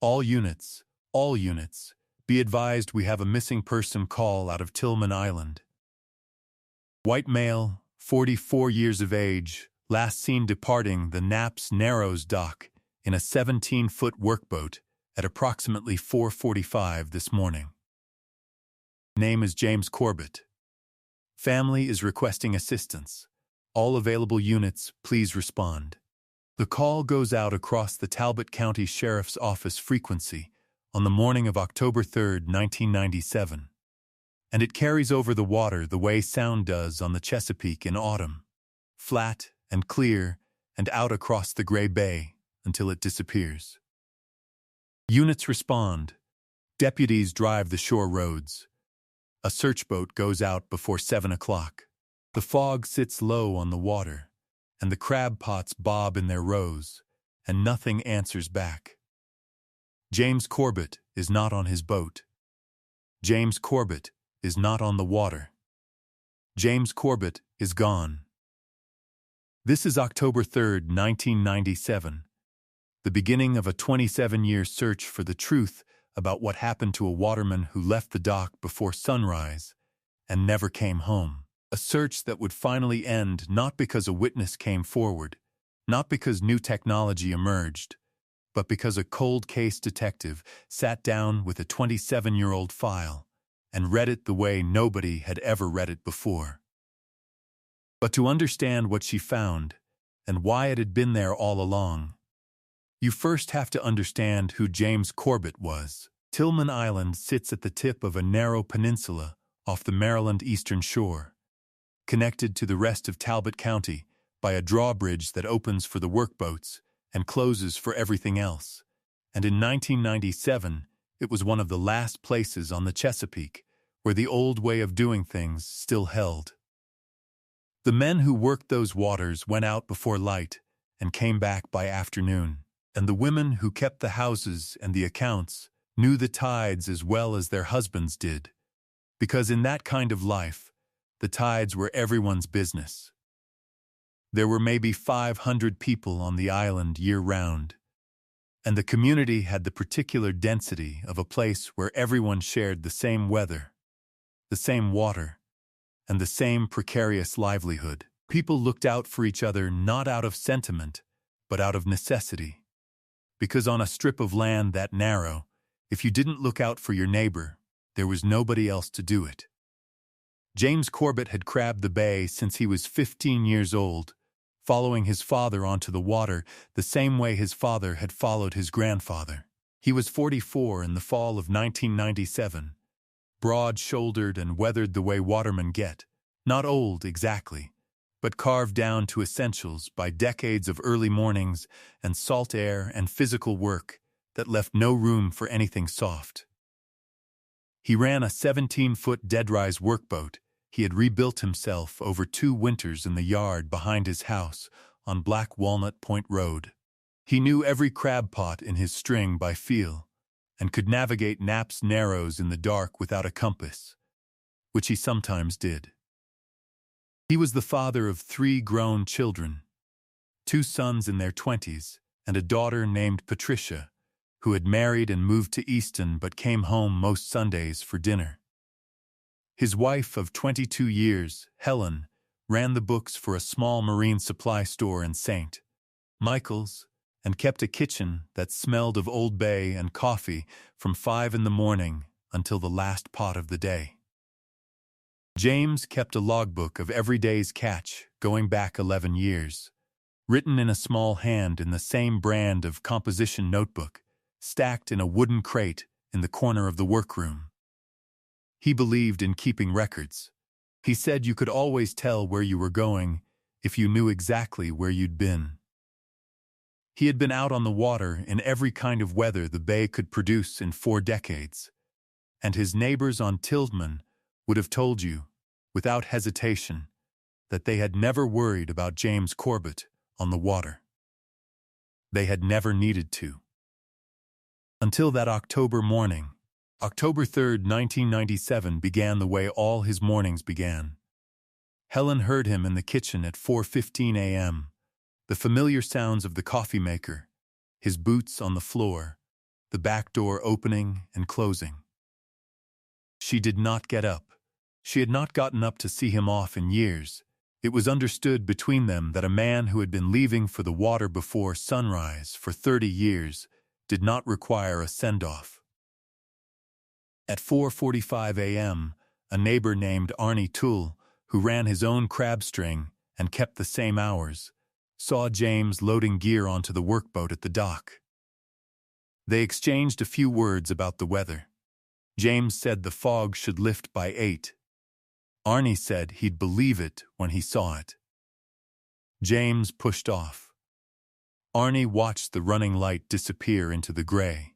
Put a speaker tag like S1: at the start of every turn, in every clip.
S1: All units, all units, be advised we have a missing person call out of Tillman Island. White male, 44 years of age, last seen departing the Naps Narrows dock in a 17-foot workboat at approximately 4:45 this morning. Name is James Corbett. Family is requesting assistance. All available units, please respond. The call goes out across the Talbot County Sheriff's Office frequency on the morning of October 3, 1997. And it carries over the water the way sound does on the Chesapeake in autumn, flat and clear and out across the gray bay until it disappears. Units respond. Deputies drive the shore roads. A search boat goes out before 7 o'clock. The fog sits low on the water, and the crab pots bob in their rows, and nothing answers back. James Corbett is not on his boat. James Corbett is not on the water. James Corbett is gone. This is October 3, 1997, the beginning of a 27-year search for the truth about what happened to a waterman who left the dock before sunrise and never came home. A search that would finally end not because a witness came forward, not because new technology emerged, but because a cold case detective sat down with a 27-year-old file and read it the way nobody had ever read it before. But to understand what she found and why it had been there all along, you first have to understand who James Corbett was. Tillman Island sits at the tip of a narrow peninsula off the Maryland eastern shore, connected to the rest of Talbot County by a drawbridge that opens for the workboats and closes for everything else. And in 1997, it was one of the last places on the Chesapeake where the old way of doing things still held. The men who worked those waters went out before light and came back by afternoon, and the women who kept the houses and the accounts knew the tides as well as their husbands did, because in that kind of life, the tides were everyone's business. There were maybe 500 people on the island year-round, and the community had the particular density of a place where everyone shared the same weather, the same water, and the same precarious livelihood. People looked out for each other not out of sentiment, but out of necessity. Because on a strip of land that narrow, if you didn't look out for your neighbor, there was nobody else to do it. James Corbett had crabbed the bay since he was 15 years old, following his father onto the water the same way his father had followed his grandfather. He was 44 in the fall of 1997, broad-shouldered and weathered the way watermen get, not old exactly, but carved down to essentials by decades of early mornings and salt air and physical work that left no room for anything soft. He ran a 17-foot dead-rise workboat he had rebuilt himself over 2 winters in the yard behind his house on Black Walnut Point Road. He knew every crab pot in his string by feel and could navigate Naps Narrows in the dark without a compass, which he sometimes did. He was the father of 3 grown children, 2 sons in their 20s and a daughter named Patricia, who had married and moved to Easton but came home most Sundays for dinner. His wife of 22 years, Helen, ran the books for a small marine supply store in St. Michael's and kept a kitchen that smelled of Old Bay and coffee from 5 in the morning until the last pot of the day. James kept a logbook of every day's catch going back 11 years, written in a small hand in the same brand of composition notebook, stacked in a wooden crate in the corner of the workroom. He believed in keeping records. He said you could always tell where you were going if you knew exactly where you'd been. He had been out on the water in every kind of weather the bay could produce in 4 decades, and his neighbors on Tillman would have told you, without hesitation, that they had never worried about James Corbett on the water. They had never needed to. Until that October morning, October 3, 1997 began the way all his mornings began. Helen heard him in the kitchen at 4:15 a.m., the familiar sounds of the coffee maker, his boots on the floor, the back door opening and closing. She did not get up. She had not gotten up to see him off in years. It was understood between them that a man who had been leaving for the water before sunrise for 30 years did not require a send-off. At 4:45 a.m., a neighbor named Arnie Toole, who ran his own crab string and kept the same hours, saw James loading gear onto the workboat at the dock. They exchanged a few words about the weather. James said the fog should lift by 8. Arnie said he'd believe it when he saw it. James pushed off. Arnie watched the running light disappear into the gray.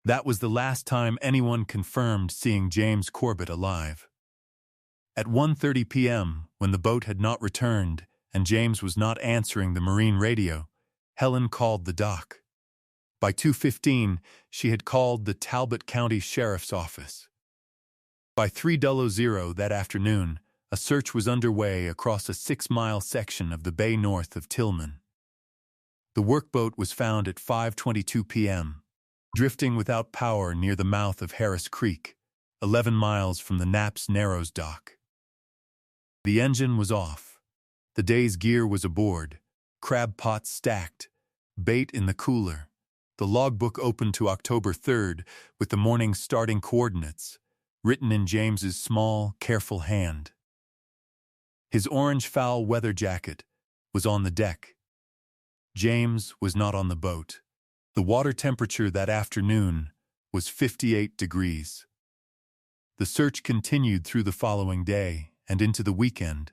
S1: That was the last time anyone confirmed seeing James Corbett alive. At 1:30 p.m., when the boat had not returned and James was not answering the marine radio, Helen called the dock. By 2:15, she had called the Talbot County Sheriff's Office. By 3:00 that afternoon, a search was underway across a 6-mile section of the bay north of Tillman. The workboat was found at 5:22 p.m., drifting without power near the mouth of Harris Creek, 11 miles from the Knapp's Narrows dock. The engine was off. The day's gear was aboard, crab pots stacked, bait in the cooler. The logbook opened to October 3rd with the morning's starting coordinates, written in James's small, careful hand. His orange foul weather jacket was on the deck. James was not on the boat. The water temperature that afternoon was 58 degrees. The search continued through the following day and into the weekend,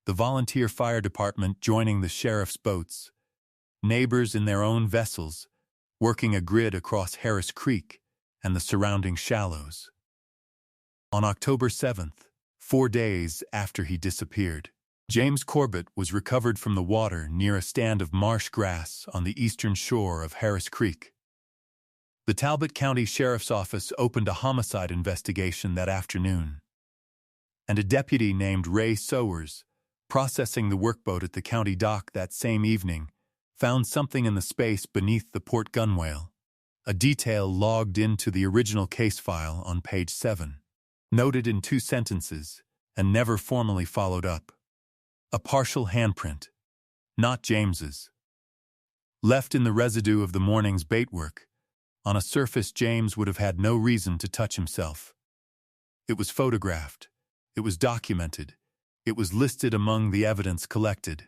S1: the volunteer fire department joining the sheriff's boats, neighbors in their own vessels, working a grid across Harris Creek and the surrounding shallows. On October 7th, 4 days after he disappeared, James Corbett was recovered from the water near a stand of marsh grass on the eastern shore of Harris Creek. The Talbot County Sheriff's Office opened a homicide investigation that afternoon, and a deputy named Ray Sowers, processing the workboat at the county dock that same evening, found something in the space beneath the port gunwale, a detail logged into the original case file on page 7, noted in 2 sentences and never formally followed up. A partial handprint, not James's. Left in the residue of the morning's bait work, on a surface James would have had no reason to touch himself. It was photographed. It was documented. It was listed among the evidence collected.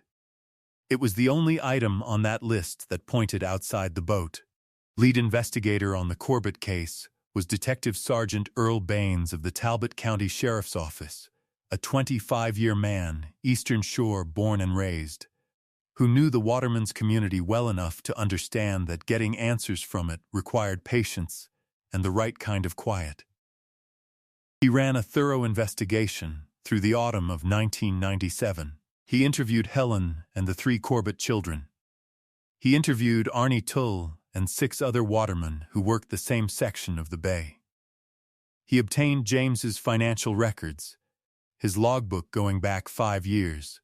S1: It was the only item on that list that pointed outside the boat. Lead investigator on the Corbett case was Detective Sergeant Earl Baines of the Talbot County Sheriff's Office, a 25-year man, Eastern Shore born and raised, who knew the watermen's community well enough to understand that getting answers from it required patience and the right kind of quiet. He ran a thorough investigation through the autumn of 1997. He interviewed Helen and the 3 Corbett children. He interviewed Arnie Toole and 6 other watermen who worked the same section of the bay. He obtained James's financial records, his logbook going back 5 years,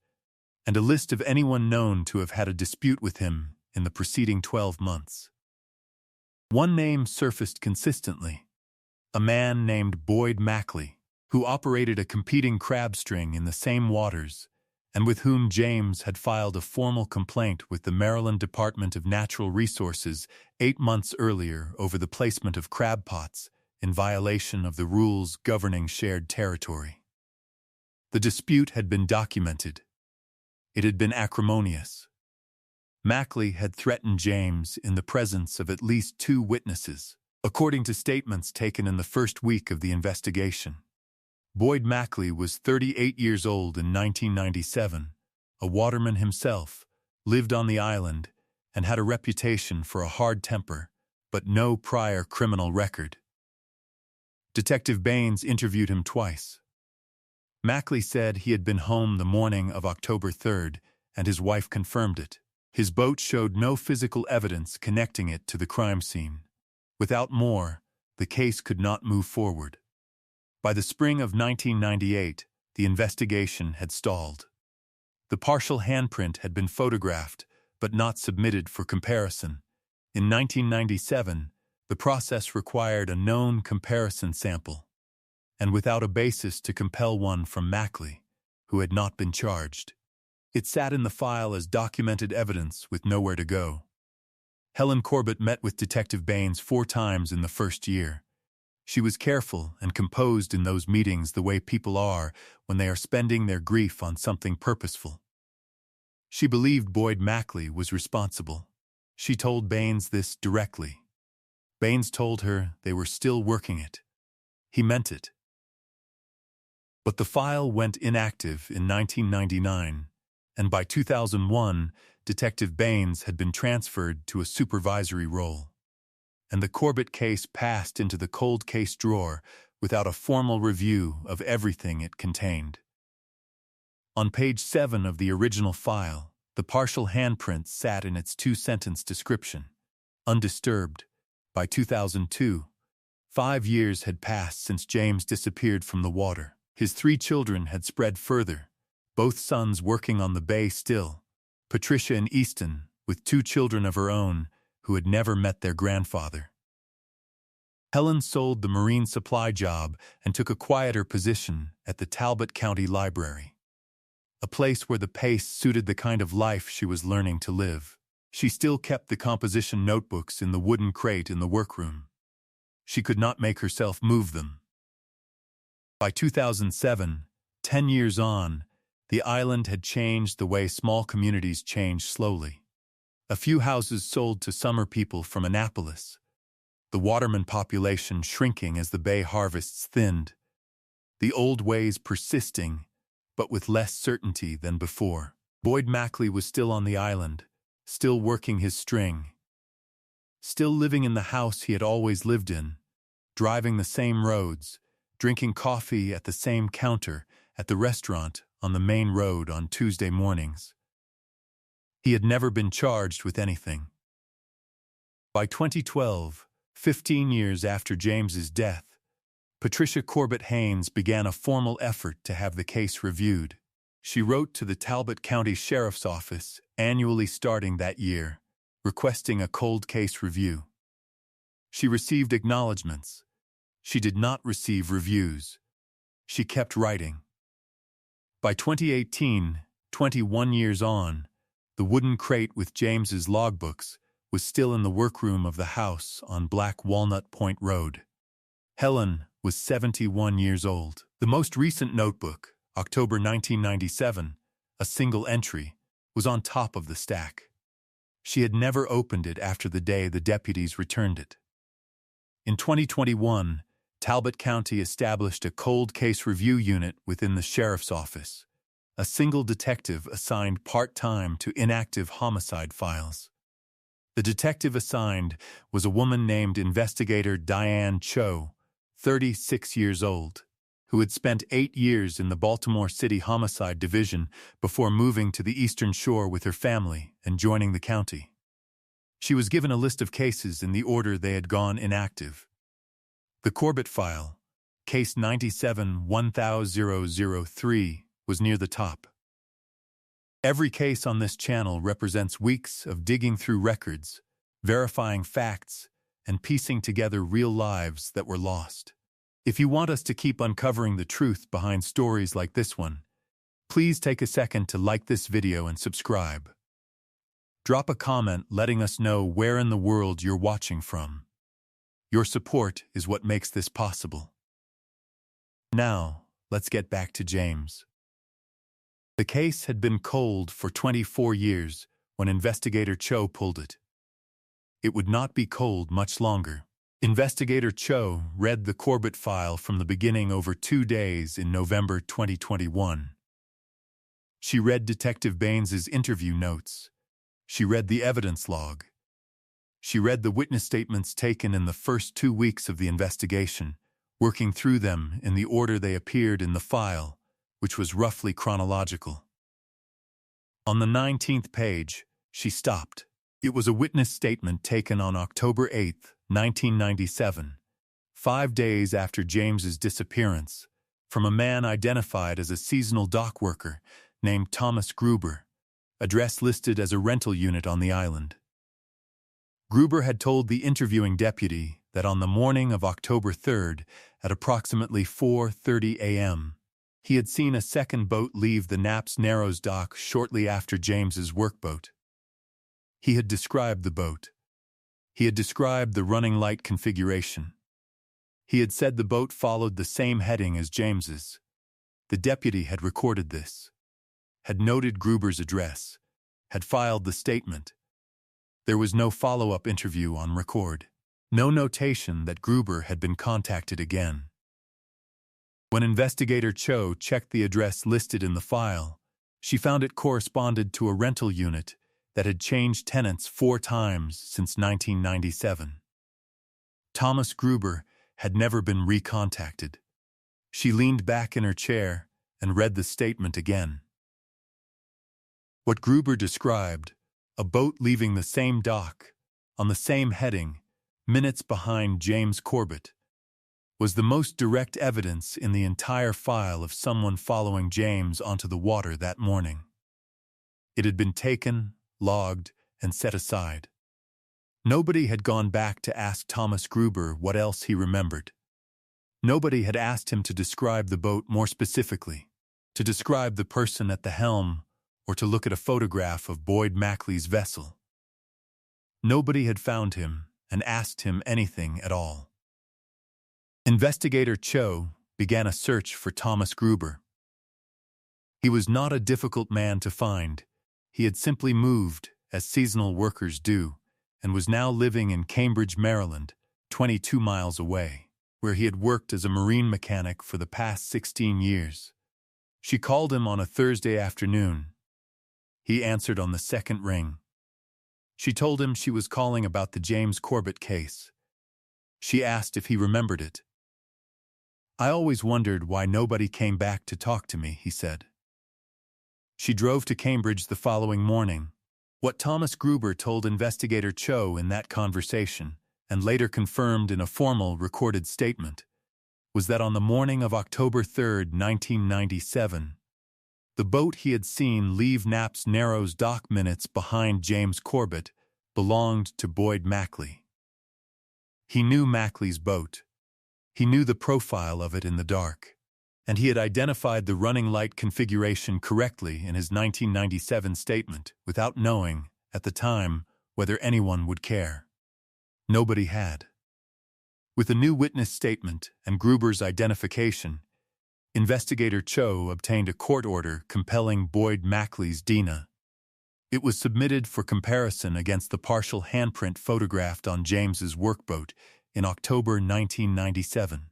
S1: and a list of anyone known to have had a dispute with him in the preceding 12 months. One name surfaced consistently, a man named Boyd Mackley, who operated a competing crab string in the same waters and with whom James had filed a formal complaint with the Maryland Department of Natural Resources 8 months earlier over the placement of crab pots in violation of the rules governing shared territory. The dispute had been documented. It had been acrimonious. Mackley had threatened James in the presence of at least 2 witnesses, according to statements taken in the first week of the investigation. Boyd Mackley was 38 years old in 1997, a waterman himself, lived on the island, and had a reputation for a hard temper, but no prior criminal record. Detective Baines interviewed him twice. Mackley said he had been home the morning of October 3rd, and his wife confirmed it. His boat showed no physical evidence connecting it to the crime scene. Without more, the case could not move forward. By the spring of 1998, the investigation had stalled. The partial handprint had been photographed, but not submitted for comparison. In 1997, The process required a known comparison sample, and without a basis to compel one from Mackley, who had not been charged. It sat in the file as documented evidence with nowhere to go. Helen Corbett met with Detective Baines 4 times in the first year. She was careful and composed in those meetings the way people are when they are spending their grief on something purposeful. She believed Boyd Mackley was responsible. She told Baines this directly. Baines told her they were still working it. He meant it. But the file went inactive in 1999, and by 2001, Detective Baines had been transferred to a supervisory role. And the Corbett case passed into the cold case drawer without a formal review of everything it contained. On page 7 of the original file, the partial handprint sat in its 2-sentence description, undisturbed. By 2002, 5 years had passed since James disappeared from the water. His 3 children had spread further, both sons working on the bay still, Patricia in Easton, with 2 children of her own, who had never met their grandfather. Helen sold the marine supply job and took a quieter position at the Talbot County Library, a place where the pace suited the kind of life she was learning to live. She still kept the composition notebooks in the wooden crate in the workroom. She could not make herself move them. By 2007, 10 years on, the island had changed the way small communities change slowly. A few houses sold to summer people from Annapolis, the waterman population shrinking as the bay harvests thinned, the old ways persisting, but with less certainty than before. Boyd Mackley was still on the island, still working his string, still living in the house he had always lived in, driving the same roads, drinking coffee at the same counter at the restaurant on the main road on Tuesday mornings. He had never been charged with anything. By 2012, 15 years after James's death, Patricia Corbett Haynes began a formal effort to have the case reviewed. She wrote to the Talbot County Sheriff's Office annually starting that year, requesting a cold case review. She received acknowledgments. She did not receive reviews. She kept writing. By 2018, 21 years on, the wooden crate with James's logbooks was still in the workroom of the house on Black Walnut Point Road. Helen was 71 years old. The most recent notebook, October 1997, a single entry, was on top of the stack. She had never opened it after the day the deputies returned it. In 2021, Talbot County established a cold case review unit within the sheriff's office, a single detective assigned part-time to inactive homicide files. The detective assigned was a woman named Investigator Diane Cho, 36 years old, who had spent 8 years in the Baltimore City Homicide Division before moving to the Eastern Shore with her family and joining the county. She was given a list of cases in the order they had gone inactive. The Corbett file, Case 97-1003, was near the top. Every case on this channel represents weeks of digging through records, verifying facts, and piecing together real lives that were lost. If you want us to keep uncovering the truth behind stories like this one, please take a second to like this video and subscribe. Drop a comment letting us know where in the world you're watching from. Your support is what makes this possible. Now, let's get back to James. The case had been cold for 24 years when Investigator Cho pulled it. It would not be cold much longer. Investigator Cho read the Corbett file from the beginning over 2 days in November 2021. She read Detective Baines's interview notes. She read the evidence log. She read the witness statements taken in the first 2 weeks of the investigation, working through them in the order they appeared in the file, which was roughly chronological. On the 19th page, she stopped. It was a witness statement taken on October 8, 1997, 5 days after James's disappearance, from a man identified as a seasonal dock worker named Thomas Gruber, address listed as a rental unit on the island. Gruber had told the interviewing deputy that on the morning of October 3rd, at approximately 4:30 a.m., he had seen a second boat leave the Naps Narrows dock shortly after James's workboat. He had described the boat. He had described the running light configuration. He had said the boat followed the same heading as James's. The deputy had recorded this, had noted Gruber's address, had filed the statement. There was no follow-up interview on record, no notation that Gruber had been contacted again. When Investigator Cho checked the address listed in the file, she found it corresponded to a rental unit that had changed tenants 4 times since 1997. Thomas Gruber had never been recontacted. She leaned back in her chair and read the statement again. What Gruber described, a boat leaving the same dock, on the same heading, minutes behind James Corbett, was the most direct evidence in the entire file of someone following James onto the water that morning. It had been taken, logged, and set aside. Nobody had gone back to ask Thomas Gruber what else he remembered. Nobody had asked him to describe the boat more specifically, to describe the person at the helm, or to look at a photograph of Boyd Mackley's vessel. Nobody had found him and asked him anything at all. Investigator Cho began a search for Thomas Gruber. He was not a difficult man to find. He had simply moved, as seasonal workers do, and was now living in Cambridge, Maryland, 22 miles away, where he had worked as a marine mechanic for the past 16 years. She called him on a Thursday afternoon. He answered on the second ring. She told him she was calling about the James Corbett case. She asked if he remembered it. "I always wondered why nobody came back to talk to me," he said. She drove to Cambridge the following morning. What Thomas Gruber told Investigator Cho in that conversation, and later confirmed in a formal recorded statement, was that on the morning of October 3rd, 1997, the boat he had seen leave Naps Narrows dock minutes behind James Corbett belonged to Boyd Mackley. He knew Mackley's boat. He knew the profile of it in the dark, and he had identified the running light configuration correctly in his 1997 statement without knowing, at the time, whether anyone would care. Nobody had. With a new witness statement and Gruber's identification, Investigator Cho obtained a court order compelling Boyd Mackley's DNA. It was submitted for comparison against the partial handprint photographed on James's workboat in October 1997.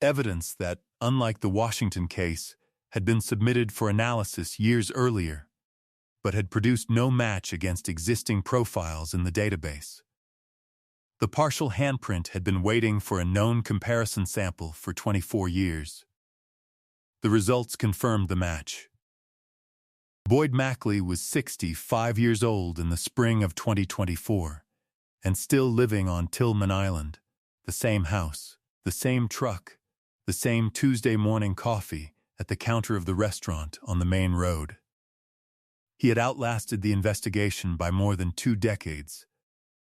S1: Evidence that, unlike the Washington case, had been submitted for analysis years earlier, but had produced no match against existing profiles in the database. The partial handprint had been waiting for a known comparison sample for 24 years. The results confirmed the match. Boyd Mackley was 65 years old in the spring of 2024, and still living on Tillman Island, the same house, the same truck, the same Tuesday morning coffee at the counter of the restaurant on the main road. He had outlasted the investigation by more than 2 decades.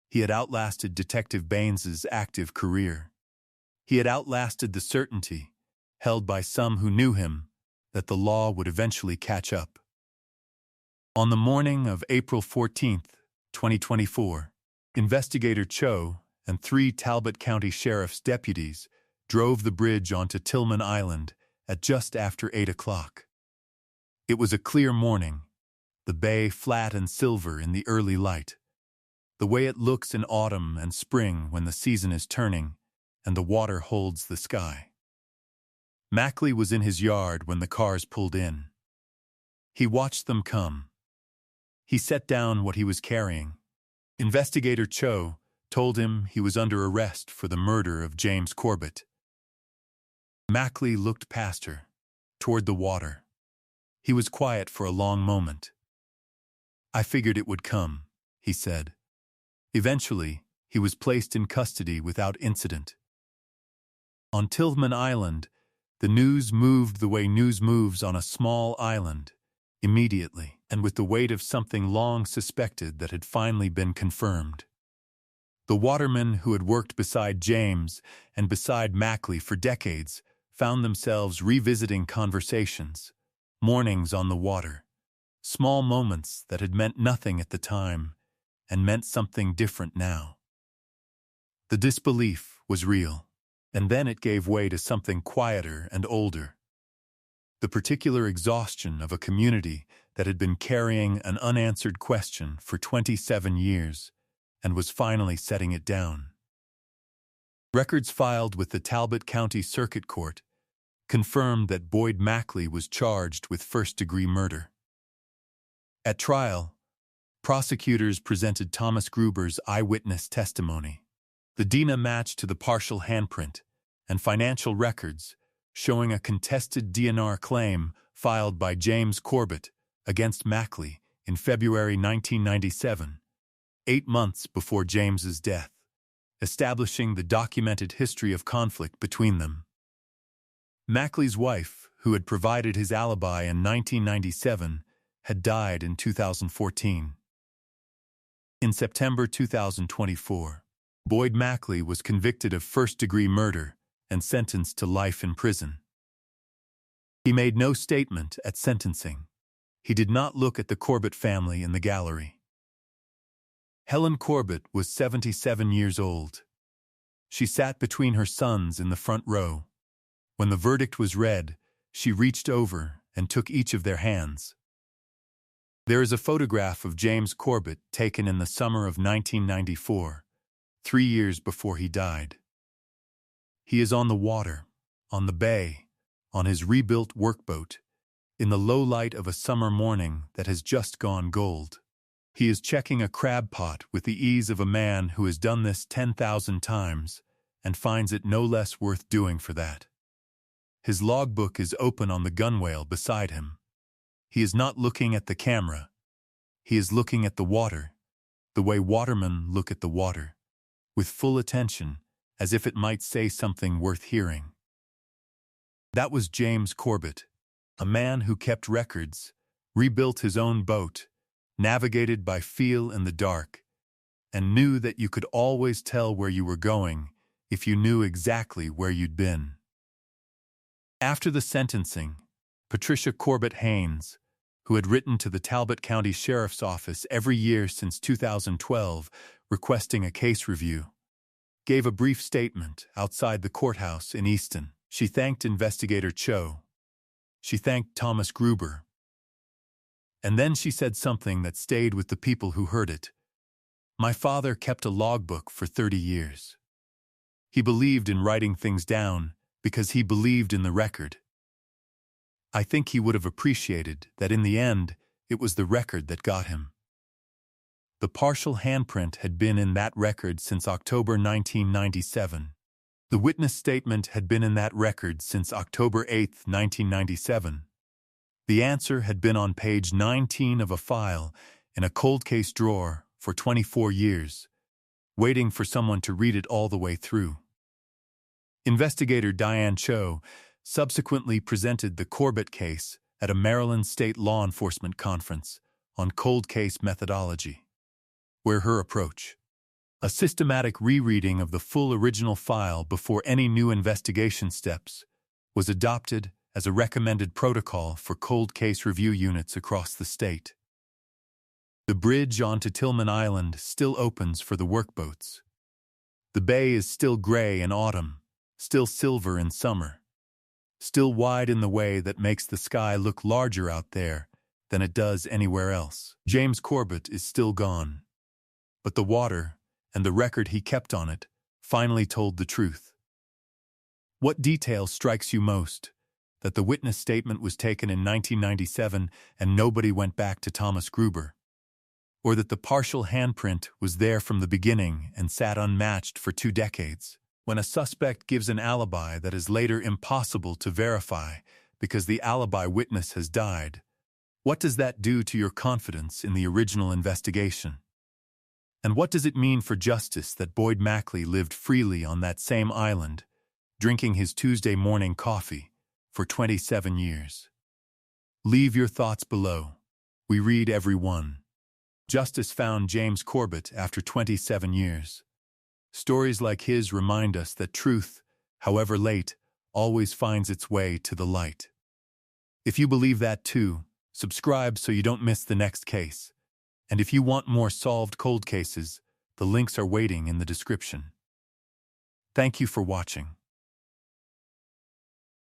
S1: He had outlasted Detective Baines's active career. He had outlasted the certainty, held by some who knew him, that the law would eventually catch up. On the morning of April 14th, 2024, Investigator Cho and 3 Talbot County Sheriff's deputies drove the bridge onto Tillman Island at just after 8 o'clock. It was a clear morning, the bay flat and silver in the early light, the way it looks in autumn and spring when the season is turning and the water holds the sky. Mackley was in his yard when the cars pulled in. He watched them come. He set down what he was carrying. Investigator Cho told him he was under arrest for the murder of James Corbett. Mackley looked past her, toward the water. He was quiet for a long moment. "I figured it would come," he said. Eventually, he was placed in custody without incident. On Tillman Island, the news moved the way news moves on a small island, immediately, and with the weight of something long suspected that had finally been confirmed. The watermen who had worked beside James and beside Mackley for decades found themselves revisiting conversations, mornings on the water, small moments that had meant nothing at the time and meant something different now. The disbelief was real, and then it gave way to something quieter and older. The particular exhaustion of a community that had been carrying an unanswered question for 27 years and was finally setting it down. Records filed with the Talbot County Circuit Court confirmed that Boyd Mackley was charged with first-degree murder. At trial, prosecutors presented Thomas Gruber's eyewitness testimony. The DNA matched to the partial handprint and financial records showing a contested DNR claim filed by James Corbett against Mackley in February 1997, 8 months before James's death, establishing the documented history of conflict between them. Mackley's wife, who had provided his alibi in 1997, had died in 2014. In September 2024, Boyd Mackley was convicted of first-degree murder and sentenced to life in prison. He made no statement at sentencing. He did not look at the Corbett family in the gallery. Helen Corbett was 77 years old. She sat between her sons in the front row. When the verdict was read, she reached over and took each of their hands. There is a photograph of James Corbett taken in the summer of 1994, 3 years before he died. He is on the water, on the bay, on his rebuilt workboat, in the low light of a summer morning that has just gone gold. He is checking a crab pot with the ease of a man who has done this 10,000 times and finds it no less worth doing for that. His logbook is open on the gunwale beside him. He is not looking at the camera. He is looking at the water, the way watermen look at the water, with full attention, as if it might say something worth hearing. That was James Corbett, a man who kept records, rebuilt his own boat, navigated by feel in the dark, and knew that you could always tell where you were going if you knew exactly where you'd been. After the sentencing, Patricia Corbett Haynes, who had written to the Talbot County Sheriff's Office every year since 2012 requesting a case review, gave a brief statement outside the courthouse in Easton. She thanked Investigator Cho. She thanked Thomas Gruber. And then she said something that stayed with the people who heard it. My father kept a logbook for 30 years. He believed in writing things down because he believed in the record. I think he would have appreciated that in the end, it was the record that got him. The partial handprint had been in that record since October 1997. The witness statement had been in that record since October 8, 1997. The answer had been on page 19 of a file in a cold case drawer for 24 years, waiting for someone to read it all the way through. Investigator Diane Cho subsequently presented the Corbett case at a Maryland State Law Enforcement Conference on cold case methodology, where her approach, a systematic rereading of the full original file before any new investigation steps, was adopted as a recommended protocol for cold case review units across the state. The bridge onto Tillman Island still opens for the workboats. The bay is still gray in autumn, still silver in summer, still wide in the way that makes the sky look larger out there than it does anywhere else. James Corbett is still gone, but the water and the record he kept on it finally told the truth. What detail strikes you most? That the witness statement was taken in 1997 and nobody went back to Thomas Gruber? Or that the partial handprint was there from the beginning and sat unmatched for 2 decades? When a suspect gives an alibi that is later impossible to verify because the alibi witness has died, what does that do to your confidence in the original investigation? And what does it mean for justice that Boyd Mackley lived freely on that same island, drinking his Tuesday morning coffee, for 27 years? Leave your thoughts below. We read every one. Justice found James Corbett after 27 years. Stories like his remind us that truth, however late, always finds its way to the light. If you believe that too, subscribe so you don't miss the next case. And if you want more solved cold cases, the links are waiting in the description. Thank you for watching.